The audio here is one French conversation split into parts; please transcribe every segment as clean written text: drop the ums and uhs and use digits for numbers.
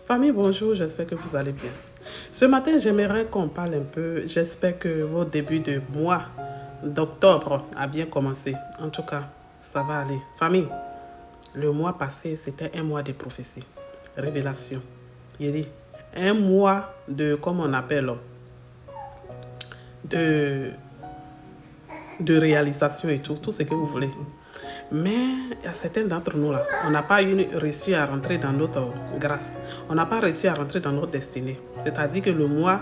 Famille, bonjour, j'espère que vous allez bien. Ce matin, j'aimerais qu'on parle un peu. J'espère que votre début de mois d'octobre a bien commencé. En tout cas, ça va aller. Famille, le mois passé, c'était un mois de prophétie, révélation. Il dit, un mois de, comme on appelle, de réalisation et tout ce que vous voulez. Mais il y a certains d'entre nous là, on n'a pas réussi à rentrer dans notre grâce. On n'a pas réussi à rentrer dans notre destinée. C'est-à-dire que le mois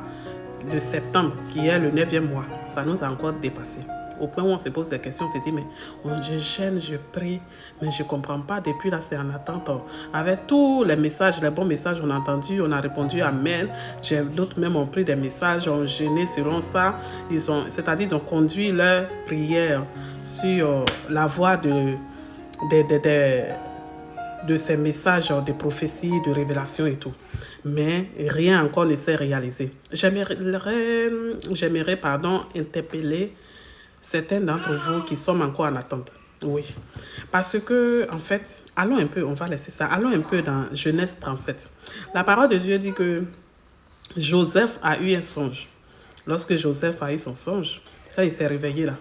de septembre, qui est le 9e mois, ça nous a encore dépassé. Au point où on se pose des questions, on se dit, mais je gêne, je prie, mais je ne comprends pas. Depuis là, c'est en attente. Avec tous les messages, les bons messages, on a entendu, on a répondu Amen. D'autres même ont pris des messages, ont gêné selon ça. C'est-à-dire, ils ont conduit leur prière sur la voie de ces messages de prophétie, de révélation et tout. Mais rien encore ne s'est réalisé. J'aimerais interpeller certains d'entre vous qui sont encore en attente. Oui. Parce que, en fait, allons un peu, on va laisser ça. Allons un peu dans Genèse 37. La parole de Dieu dit que Joseph a eu un songe. Lorsque Joseph a eu son songe, quand il s'est réveillé là,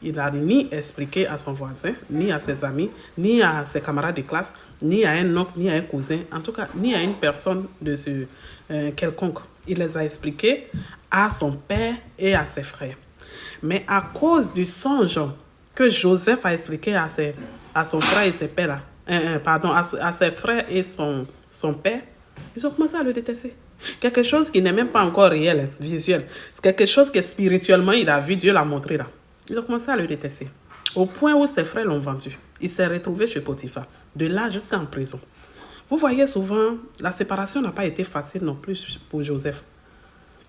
il n'a ni expliqué à son voisin, ni à ses amis, ni à ses camarades de classe, ni à un oncle, ni à un cousin, en tout cas, ni à une personne de quelconque. Il les a expliqués à son père et à ses frères. Mais à cause du songe que Joseph a expliqué à son frère et ses pères, à ses frères et son père, ils ont commencé à le détester. Quelque chose qui n'est même pas encore réel, visuel. C'est quelque chose que spirituellement, il a vu, Dieu l'a montré là. Ils ont commencé à le détester. Au point où ses frères l'ont vendu. Il s'est retrouvé chez Potiphar. De là jusqu'en prison. Vous voyez souvent, la séparation n'a pas été facile non plus pour Joseph.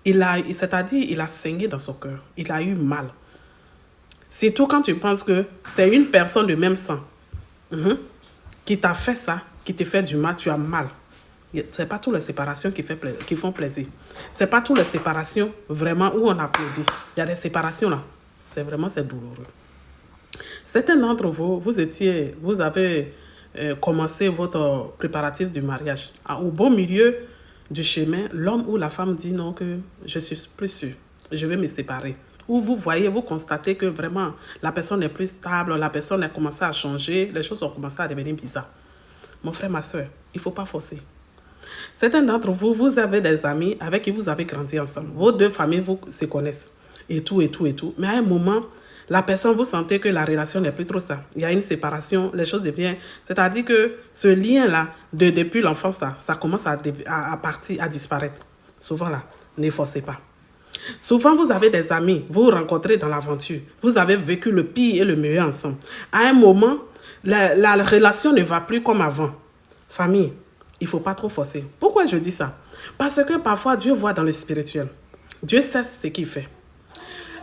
C'est-à-dire, il a saigné dans son cœur. Il a eu mal. Surtout quand tu penses que c'est une personne de même sang qui t'a fait ça, qui te fait du mal, tu as mal. Ce n'est pas toutes les séparations qui font plaisir. Ce n'est pas toutes les séparations vraiment où on applaudit. Il y a des séparations là. C'est douloureux. Certains d'entre vous, vous avez commencé votre préparatif du mariage. Au bon milieu du chemin, l'homme ou la femme dit non, que je suis plus sûr, je vais me séparer. Ou vous constatez que vraiment la personne n'est plus stable, la personne a commencé à changer, les choses ont commencé à devenir bizarres. Mon frère, ma soeur, il ne faut pas forcer. Certains d'entre vous, vous avez des amis avec qui vous avez grandi ensemble. Vos deux familles vous se connaissent. Et tout. Mais à un moment, la personne, vous sentez que la relation n'est plus trop ça. Il y a une séparation, les choses deviennent... C'est-à-dire que ce lien-là, depuis l'enfance, ça commence à disparaître. Souvent là, ne forcez pas. Souvent, vous avez des amis, vous vous rencontrez dans l'aventure. Vous avez vécu le pire et le meilleur ensemble. À un moment, la relation ne va plus comme avant. Famille, il ne faut pas trop forcer. Pourquoi je dis ça? Parce que parfois, Dieu voit dans le spirituel. Dieu sait ce qu'il fait.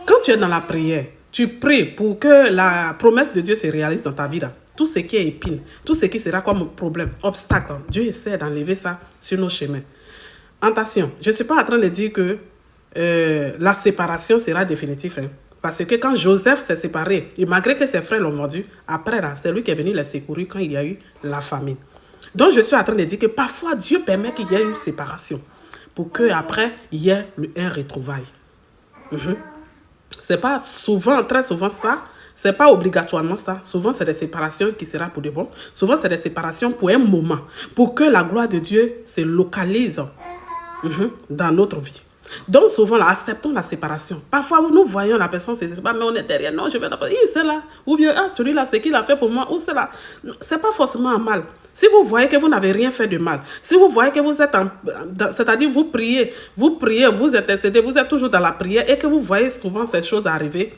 Quand tu es dans la prière, tu pries pour que la promesse de Dieu se réalise dans ta vie. Là. Tout ce qui est épine, tout ce qui sera comme problème, obstacle, Dieu essaie d'enlever ça sur nos chemins. Attention, je ne suis pas en train de dire que la séparation sera définitive. Parce que quand Joseph s'est séparé, et malgré que ses frères l'ont vendu, après, c'est lui qui est venu les secourir quand il y a eu la famine. Donc, je suis en train de dire que parfois, Dieu permet qu'il y ait une séparation pour qu'après, il y ait un retrouvaille. C'est pas souvent, très souvent ça. C'est pas obligatoirement ça. Souvent, c'est des séparations qui seront pour de bon. Souvent, c'est des séparations pour un moment. Pour que la gloire de Dieu se localise dans notre vie. Donc, souvent, là, acceptons la séparation. Parfois, nous voyons la personne se sépare, mais on est derrière. Non, je vais la passer. C'est là. Ou bien, celui-là, c'est qu'il a fait pour moi. Ou c'est là. C'est pas forcément un mal. Si vous voyez que vous n'avez rien fait de mal, si vous voyez que vous êtes c'est-à-dire vous priez, vous intercédez, vous êtes toujours dans la prière et que vous voyez souvent ces choses arriver,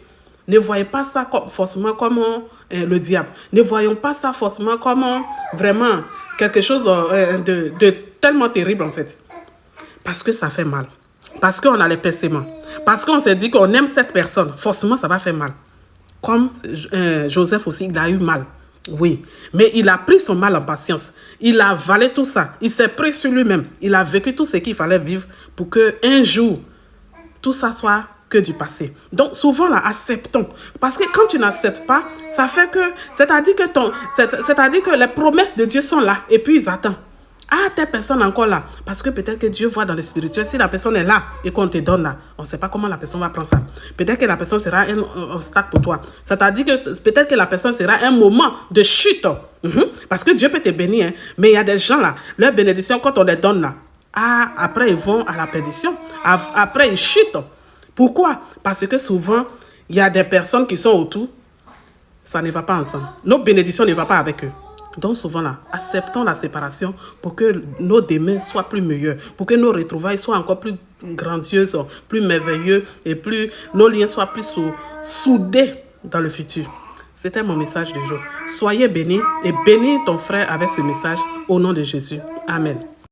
ne voyez pas ça forcément comme le diable. Ne voyons pas ça forcément comme vraiment quelque chose de tellement terrible en fait. Parce que ça fait mal. Parce qu'on a les percements. Parce qu'on s'est dit qu'on aime cette personne. Forcément, ça va faire mal. Comme Joseph aussi, il a eu mal. Oui. Mais il a pris son mal en patience. Il a avalé tout ça. Il s'est pris sur lui-même. Il a vécu tout ce qu'il fallait vivre pour qu'un jour, tout ça soit que du passé. Donc, souvent, là, acceptons. Parce que quand tu n'acceptes pas, ça fait que... C'est-à-dire que les promesses de Dieu sont là et puis ils attendent. Ah, telle personne encore là. Parce que peut-être que Dieu voit dans le spirituel. Si la personne est là et qu'on te donne là, on ne sait pas comment la personne va prendre ça. Peut-être que la personne sera un obstacle pour toi. Ça t'a dit que peut-être que la personne sera un moment de chute. Parce que Dieu peut te bénir. Hein. Mais il y a des gens là, leur bénédiction, quand on les donne là, ah, après ils vont à la perdition. Après ils chutent. Pourquoi? Parce que souvent, il y a des personnes qui sont autour. Ça ne va pas ensemble. Nos bénédictions ne vont pas avec eux. Donc souvent là, acceptons la séparation pour que nos demain soient plus meilleurs, pour que nos retrouvailles soient encore plus grandioses, plus merveilleux et plus nos liens soient plus soudés dans le futur. C'était mon message du jour. Soyez bénis et bénis ton frère avec ce message au nom de Jésus. Amen.